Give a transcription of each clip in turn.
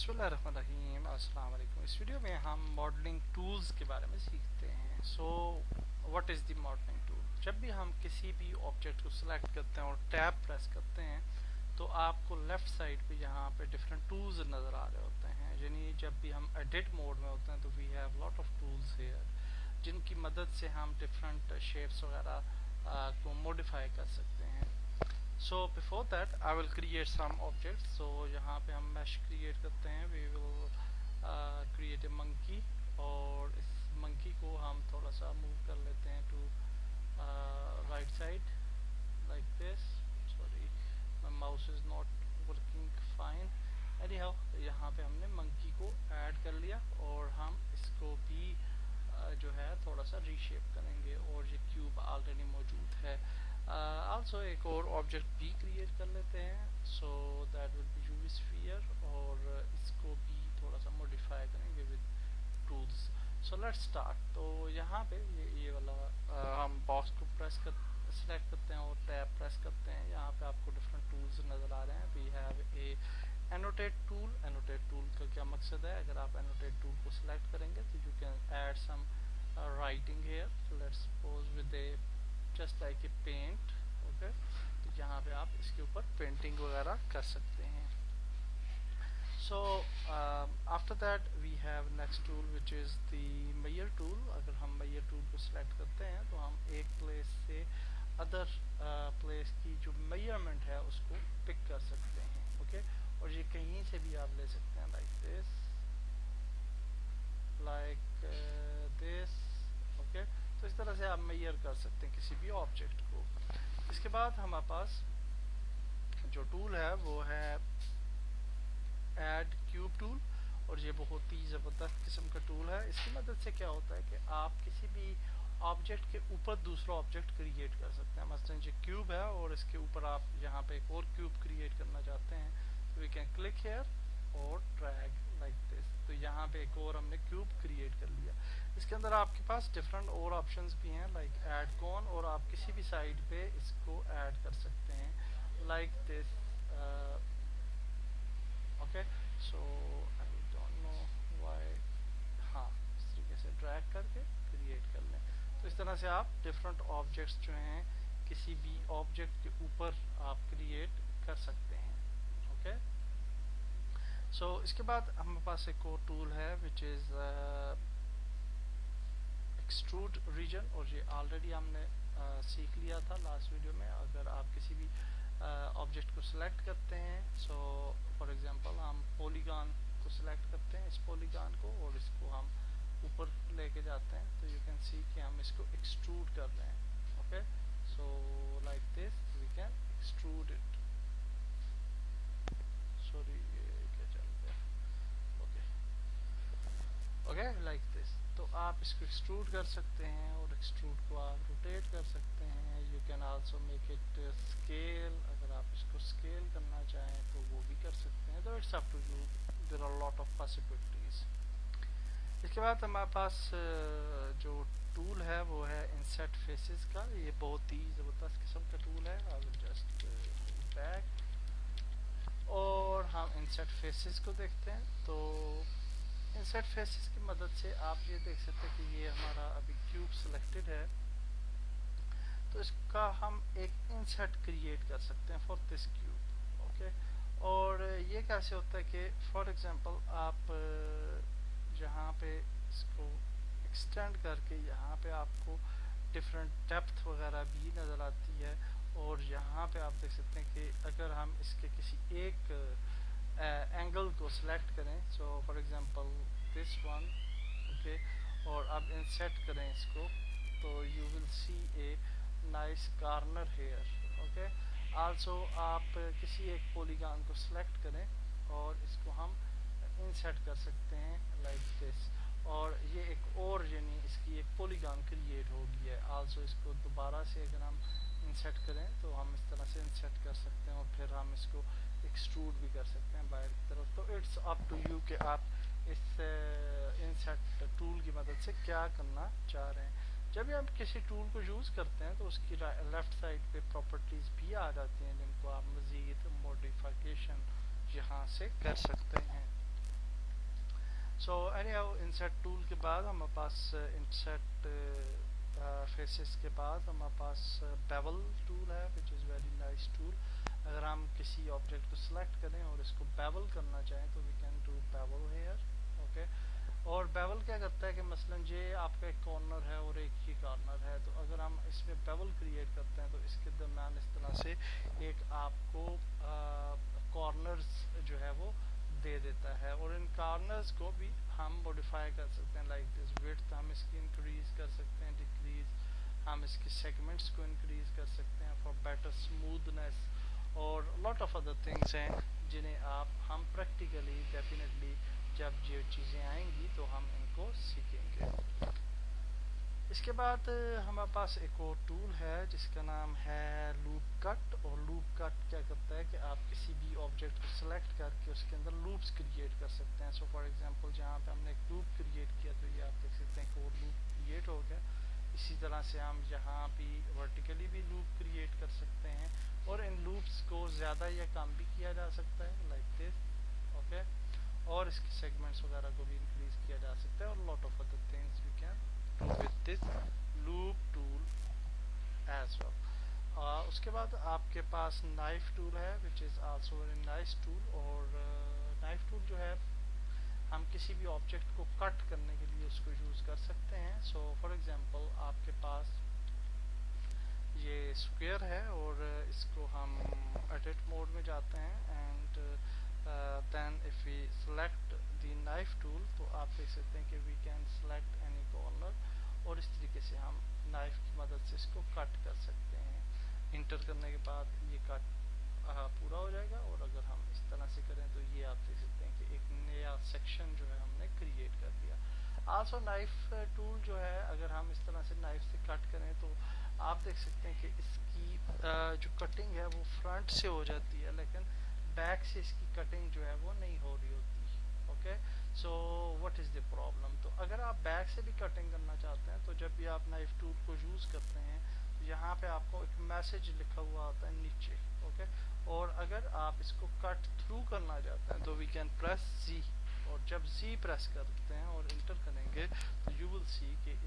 बिस्मिल्लाहिर्रहमानिर्रहीम, अस्सलाम वालेकुम। इस वीडियो में हम मॉडलिंग टूल्स के बारे में सीखते हैं। So what is the modelling tool? जब भी हम किसी भी ऑब्जेक्ट को सिलेक्ट करते हैं और टैब प्रेस करते हैं तो आपको लेफ़्ट साइड पे यहाँ पे डिफरेंट टूल्स नज़र आ रहे होते हैं। यानी जब भी हम एडिट मोड में होते हैं तो we have lot of tools here, जिनकी मदद से हम डिफरेंट शेप्स वगैरह को मॉडिफाई कर सकते हैं। So before that I will create some objects. So यहाँ पे हम mesh create करते हैं। We will create a monkey, और इस monkey को हम थोड़ा सा move कर लेते हैं to right side like this. Sorry, my mouse is not working fine. Anyhow, यहाँ पे हमने monkey को add कर लिया और हम इसको भी जो है थोड़ा सा reshape करेंगे, और ये cube already मौजूद है। also एक और ऑब्जेक्ट भी क्रिएट कर लेते हैं, so that will be UV sphere, और इसको भी थोड़ा सा मॉडिफाई करेंगे with tools. So let's start. तो यहाँ पे ये वाला हम बॉक्स को प्रेस कर सिलेक्ट करते हैं और टैब प्रेस करते हैं। यहाँ पे आपको डिफरेंट टूल्स नज़र आ रहे हैं। We have a annotate tool. Annotate tool का क्या मकसद है? अगर आप एनोटेट टूल को सिलेक्ट करेंगे तो you can add some writing here. Let's suppose with a just like a paint. Okay, तो यहाँ पे आप इसके ऊपर पेंटिंग वगैरह कर सकते हैं। So after that we have next tool which is the major tool. अगर हम मेजर टूल को सिलेक्ट करते हैं तो हम एक प्लेस से अदर प्लेस की जो मेजरमेंट है उसको पिक कर सकते हैं। ओके, और ये कहीं से भी आप ले सकते हैं, like this, like this. Okay, तो इस तरह से आप मेजर कर सकते हैं किसी भी ऑब्जेक्ट को। इसके बाद हमारे पास जो टूल है वो है ऐड क्यूब टूल, और ये बहुत ही ज़बरदस्त किस्म का टूल है। इसकी मदद से क्या होता है कि आप किसी भी ऑब्जेक्ट के ऊपर दूसरा ऑब्जेक्ट क्रिएट कर सकते हैं। मसलन ये क्यूब है और इसके ऊपर आप यहाँ पे एक और क्यूब क्रिएट करना चाहते हैं, तो वी कैन क्लिक हेयर और ड्रैग लाइक दिस। तो यहाँ पे एक और हमने क्यूब क्रिएट कर लिया। इसके अंदर आपके पास डिफरेंट और ऑप्शंस भी हैं, लाइक ऐड कॉन, और आप किसी भी साइड पे इसको ऐड कर सकते हैं like this. Okay, so I don't know why. हाँ, इस तरीके से ड्रैग करके क्रिएट कर लें। तो इस तरह से आप डिफरेंट ऑब्जेक्ट्स जो हैं किसी भी ऑब्जेक्ट के ऊपर आप क्रिएट कर सकते हैं। ओके, सो इसके बाद हमारे पास एक और टूल है विच इज़ एक्सट्रूड रीजन, और ये ऑलरेडी हमने सीख लिया था लास्ट वीडियो में। अगर आप किसी भी ऑब्जेक्ट को सिलेक्ट करते हैं, सो फॉर एग्जांपल हम पॉलीगॉन को सिलेक्ट करते हैं, इस पॉलीगॉन को, और इसको हम ऊपर लेके जाते हैं, तो यू कैन सी कि हम इसको एक्सट्रूड कर रहे हैं। Okay, so like this we can extrude it. Sorry, ये क्या चल गया? Okay okay, like this. तो आप इसको एक्सट्रूड कर सकते हैं, और एक्सट्रूड को आप रोटेट कर सकते हैं। You can also make it scale. अगर आप इसको स्केल करना चाहें तो वो भी कर सकते हैं। तो it's up to you, there are lot of possibilities. इसके बाद हमारे पास जो टूल है वो है इंसर्ट फेसेस का। ये बहुत ही ज़बरदस्त किस्म का टूल है। आई विल जस्ट बैक, और हम इंसर्ट फेसेस को देखते हैं। तो इंसर्ट फेसेस की मदद से आप ये देख सकते हैं कि ये हमारा अभी क्यूब सिलेक्टेड है, तो इसका हम एक इंसर्ट क्रिएट कर सकते हैं फॉर दिस क्यूब। ओके, और ये कैसे होता है कि फॉर एग्जांपल आप जहाँ पे इसको एक्सटेंड करके यहाँ पे आपको डिफरेंट डेप्थ वगैरह भी नज़र आती है, और यहाँ पे आप देख सकते हैं कि अगर हम इसके किसी एक एंगल को सिलेक्ट करें, so for example this one, okay, और अब इंसर्ट करें इसको, तो you will see a nice corner here. Okay, also आप किसी एक पॉलीगॉन को सिलेक्ट करें और इसको हम इंसर्ट कर सकते हैं लाइक दिस, और ये एक और यानी इसकी एक पॉलीगॉन क्रिएट हो गई है। आल्सो इसको दोबारा से अगर हम इंसर्ट करें तो हम इस तरह से इंसर्ट कर सकते हैं, और फिर हम इसको एक्सट्रूड भी कर सकते हैं बाहर की तरफ। तो इट्स अप टू यू कि आप इस इंसर्ट टूल की मदद से क्या करना चाह रहे हैं। जब भी आप किसी टूल को यूज़ करते हैं तो उसकी लेफ़्ट साइड पे प्रॉपर्टीज़ भी आ जाती हैं, जिनको आप मज़ीद मॉडिफिकेशन यहाँ से कर सकते हैं। सो एनी इंसर्ट टूल के बाद हमारे पास इंसर्ट फेसेस के बाद हमारे पास बेवल टूल है which is very nice tool. अगर हम किसी ऑब्जेक्ट को सिलेक्ट करें और इसको बेवल करना चाहें तो we can do bevel here. Okay, और बेवल क्या करता है कि मसलन ये आपका एक कॉर्नर है और एक ही कॉर्नर है, तो अगर हम इसमें बेवल क्रिएट करते हैं तो इसके दरम्यान इस तरह से एक आपको कॉर्नर्स जो है वो दे देता है। और इन कॉर्नर्स को भी हम मॉडिफाई कर सकते हैं लाइक दिस। विड्थ हम इसकी इंक्रीज कर सकते हैं, डिक्रीज, हम इसके सेगमेंट्स को इंक्रीज कर सकते हैं फॉर बेटर स्मूथनेस, और लॉट ऑफ अदर थिंग्स हैं जिन्हें हम प्रैक्टिकली डेफिनेटली जब ये चीज़ें आएंगी तो हम इनको सीखेंगे। इसके बाद हमारे पास एक और टूल है जिसका नाम है लूप कट। और लूप कट क्या करता है कि आप किसी भी ऑब्जेक्ट को सिलेक्ट करके उसके अंदर लूप्स क्रिएट कर सकते हैं। सो फॉर एग्जांपल जहाँ पे हमने एक लूप क्रिएट किया तो ये आप देख सकते हैं कि और लूप क्रिएट हो गया। इसी तरह से हम यहाँ भी वर्टिकली भी लूप क्रिएट कर सकते हैं और इन लूप्स को ज़्यादा या कम भी किया जा सकता है लाइक दिस। ओके, और इसके सेगमेंट्स वगैरह को भी इंक्रीज किया जा सकता है और lot of other things we can with this loop tool as well. उसके बाद आपके पास नाइफ टूल है which is also very nice tool। और नाइफ टूल जो है हम किसी भी ऑब्जेक्ट को कट करने के लिए उसको यूज़ कर सकते हैं। सो फॉर एग्जांपल आपके पास ये स्क्वायर है और इसको हम एडिट मोड में जाते हैं and then if we select the knife tool तो आप देख सकते हैं कि we can select any corner और इस तरीके से हम नाइफ की मदद से इसको कट कर सकते हैं। इंटर करने के बाद ये कट पूरा हो जाएगा और अगर हम इस तरह से करें तो ये आप देख सकते हैं कि एक नया सेक्शन जो है हमने क्रिएट कर दिया। आल्सो नाइफ टूल जो है अगर हम इस तरह से नाइफ से कट करें तो आप देख सकते हैं कि इसकी जो कटिंग है वो फ्रंट से हो जाती है लेकिन बैक से इसकी कटिंग जो है वो नहीं हो रही होती। Okay, so what is the problem? तो अगर आप बैक से भी कटिंग करना चाहते हैं तो जब भी आप नाइफ टूल को यूज़ करते हैं तो यहाँ पे आपको एक मैसेज लिखा हुआ आता है नीचे। ओके, और अगर आप इसको कट थ्रू करना चाहते हैं तो वी कैन प्रेस जी, और जब जी प्रेस करते हैं और इंटर करेंगे तो यू विल सी कि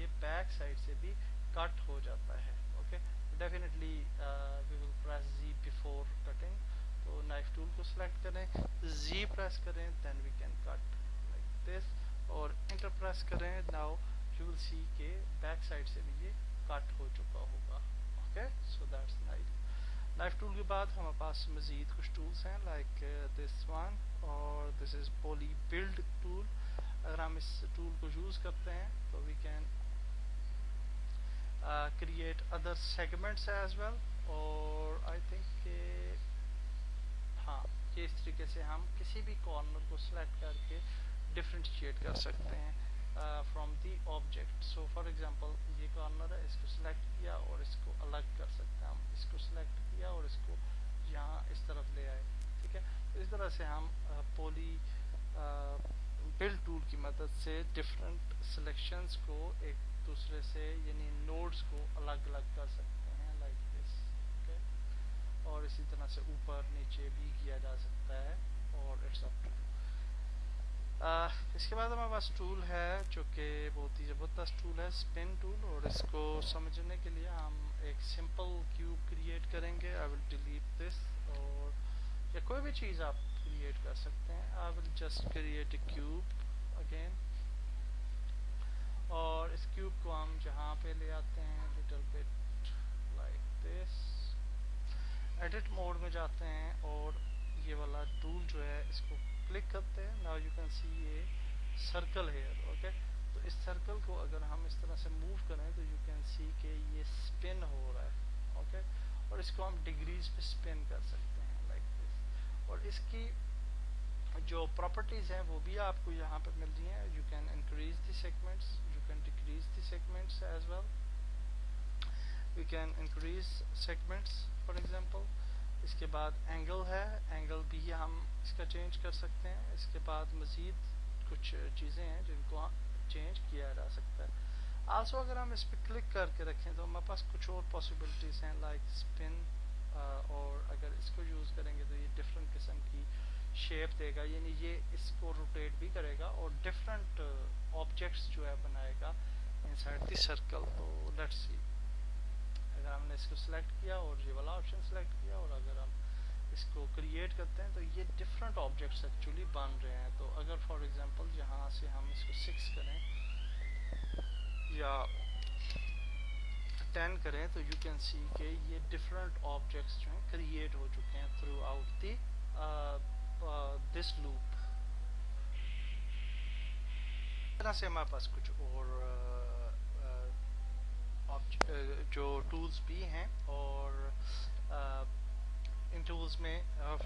ये बैक साइड से भी कट हो जाता है। Okay, definitely we will press G before cutting. तो नाइफ टूल को सिलेक्ट करें, जी प्रेस करें, then we can cut like this और इंटर प्रेस करें। नाउ यू विल सी के बैक साइड से भी ये कट हो चुका होगा। Okay, so that's nice. Knife tool के बाद हमारे पास मज़ीद कुछ टूल्स हैं लाइक दिस वन, और this is poly build tool. अगर हम इस टूल को यूज़ करते हैं तो we can create other segments as well। और आई थिंक हाँ, ये इस तरीके से हम किसी भी कॉर्नर को सिलेक्ट करके डिफ्रेंशिएट कर सकते हैं from the object. So for example ये कॉर्नर है, इसको सिलेक्ट किया और इसको अलग कर सकते हैं हम। इसको सिलेक्ट किया और इसको यहाँ इस तरफ ले आए। ठीक है, तो इस तरह से हम पॉली बिल्ड टूल की मदद से डिफरेंट सिलेक्शंस को एक दूसरे से यानी नोड्स को अलग अलग कर सकते हैं लाइक दिस। ओके, और इसी तरह से ऊपर नीचे भी किया जा सकता है और इट्स अप टू। इसके बाद हमारे पास टूल है जो कि बहुत ही ज़बरदस्त टूल है, स्पिन टूल। और इसको समझने के लिए हम एक सिंपल क्यूब क्रिएट करेंगे। आई विल डिलीट दिस, और या कोई भी चीज़ आप क्रिएट कर सकते हैं। I will just create a cube again, और इस क्यूब को हम जहाँ पे ले आते हैं little bit like this, edit mode में जाते हैं और ये वाला टूल जो है इसको क्लिक करते हैं। नाउ यू कैन सी ये सर्कल हेयर। ओके, तो इस सर्कल को अगर हम इस तरह से मूव करें तो यू कैन सी कि ये स्पिन हो रहा है। ओके, और इसको हम डिग्रीज पे स्पिन कर सकते हैं लाइक दिस। और इसकी जो प्रॉपर्टीज़ हैं वो भी आपको यहाँ पे मिल रही हैं। You can increase the segments, you can decrease the segments as well. We can increase segments for example. इसके बाद एंगल है, एंगल भी हम इसका चेंज कर सकते हैं। इसके बाद मज़ीद कुछ चीज़ें हैं जिनको चेंज किया जा सकता है। आल्सो अगर हम इस पर क्लिक करके रखें तो हमारे पास कुछ और पॉसिबिलिटीज़ हैं लाइक स्पिन, और अगर इसको यूज़ करेंगे तो ये डिफरेंट किस्म की शेप देगा, यानी ये इसको रोटेट भी करेगा और डिफरेंट ऑब्जेक्ट्स जो है बनाएगा इनसाइड द सर्कल। तो लेट्स सी, अगर हमने इसको सिलेक्ट किया और ये वाला ऑप्शन सिलेक्ट किया और अगर हम इसको क्रिएट करते हैं तो ये डिफरेंट ऑब्जेक्ट्स एक्चुअली बन रहे हैं। तो अगर फॉर एग्जांपल यहाँ से हम इसको 6 करें या 10 करें तो यू कैन सी कि ये डिफरेंट ऑब्जेक्ट्स जो हैं क्रिएट हो चुके हैं through out the this loop. तरह से हमारे पास कुछ और जो टूल्स भी हैं और इन टूल्स में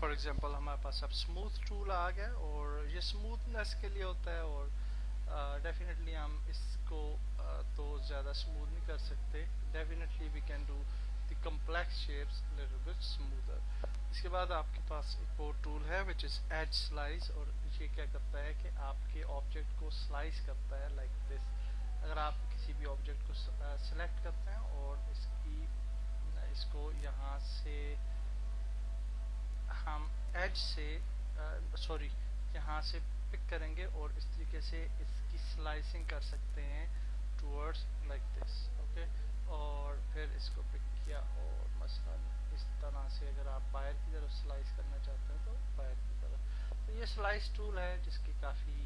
फॉर एग्जांपल हमारे पास अब स्मूथ टूल आ गया और ये स्मूथनेस के लिए होता है और डेफिनेटली हम इसको तो ज़्यादा स्मूथ नहीं कर सकते। Definitely we can do the complex shapes little bit smoother. इसके बाद आपके पास एक और टूल है विच इज़ एज स्लाइस और ये क्या करता है कि आपके ऑब्जेक्ट को स्लाइस करता है लाइक दिस। अगर आप किसी भी ऑब्जेक्ट को सिलेक्ट करते हैं और इसको यहाँ से हम एज से सॉरी यहाँ से पिक करेंगे और इस तरीके से इसकी स्लाइसिंग कर सकते हैं टूवर्ड्स लाइक दिस। ओके, और फिर इसको पिक किया और मसलन इस तरह से अगर आप बाहर की तरफ स्लाइस करना चाहते हैं तो बाहर की तरफ। तो ये स्लाइस टूल है जिसकी काफ़ी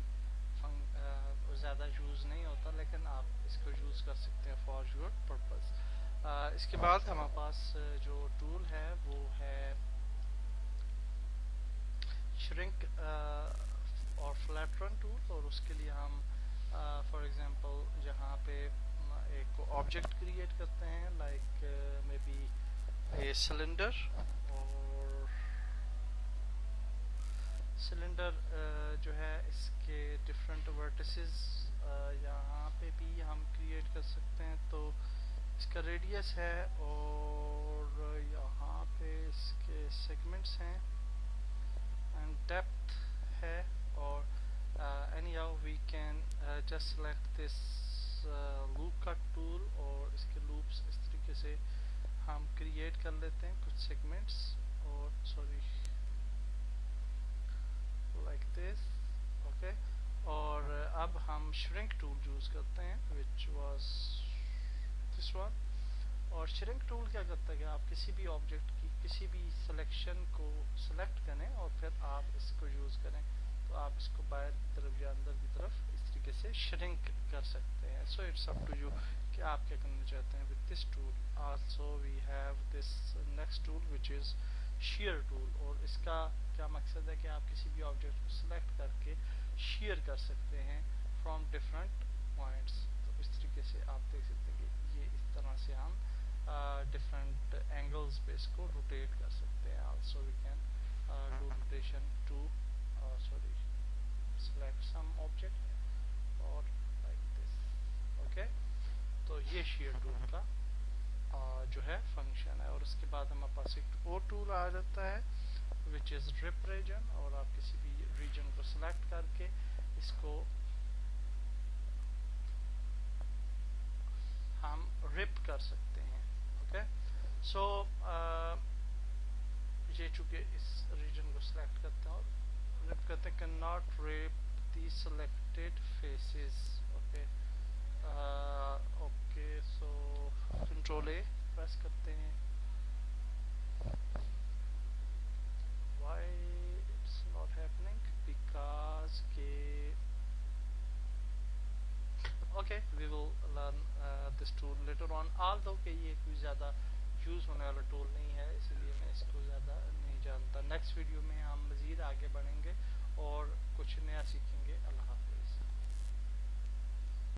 ज़्यादा यूज़ नहीं होता लेकिन आप इसको यूज़ कर सकते हैं फॉर योर पर्पस। इसके बाद हमारे पास जो टूल है वो है श्रिंक और फ्लैटरन टूल और उसके लिए हम फॉर एग्जांपल यहाँ पे एक ऑब्जेक्ट क्रिएट करते हैं like may be a cylinder और सिलेंडर जो है इसके डिफरेंट वर्टिसेस यहाँ पे भी हम क्रिएट कर सकते हैं। तो इसका रेडियस है और यहाँ पे इसके सेगमेंट्स हैं एंड डेप्थ है और anyhow we can just select this loop cut tool और इसके लूप्स इस तरीके से हम क्रिएट कर लेते हैं कुछ सेगमेंट्स और सॉरी लाइक दिस। ओके, और अब हम श्रिंक टूल यूज करते हैं which was this one। और श्रिंक टूल क्या करता है कि आप किसी भी ऑब्जेक्ट की किसी भी सिलेक्शन को सिलेक्ट करें और फिर आप इसको यूज करें तो आप इसको बाहर की तरफ या अंदर की तरफ इस तरीके से श्रिंक कर सकते हैं। So it's up to you कि आप क्या करना चाहते हैं with this tool. Also we have this next tool which is shear tool और इसका क्या मकसद है कि आप किसी भी ऑब्जेक्ट को सिलेक्ट करके शेयर कर सकते हैं फ्रॉम डिफरेंट पॉइंट्स। तो इस तरीके से आप देख सकते हैं कि ये इस तरह से हम डिफरेंट एंगल्स पे इसको रोटेट कर सकते हैं। Also we can do rotation to sorry select some object or like this। Okay, तो ये शेयर टूल का जो है फंक्शन है। और उसके बाद हमारे पास एक और टूल आ जाता है विच इज़ रिप रीजन और आप किसी भी रीजन को सिलेक्ट करके इसको हम रिप कर सकते हैं। ओके, सो ये चूँकि इस रीजन को सिलेक्ट करते हैं और रिप करते हैं can not rip the selected faces. Okay okay, so control A press करते हैं। Why it's not happening because के okay we will learn this tool later on. Although कि ये कोई ज़्यादा यूज़ होने वाला टूल नहीं है इसलिए मैं इसको ज़्यादा नहीं जानता। नेक्स्ट वीडियो में हम मज़ीद आगे बढ़ेंगे और कुछ नया सीखेंगे।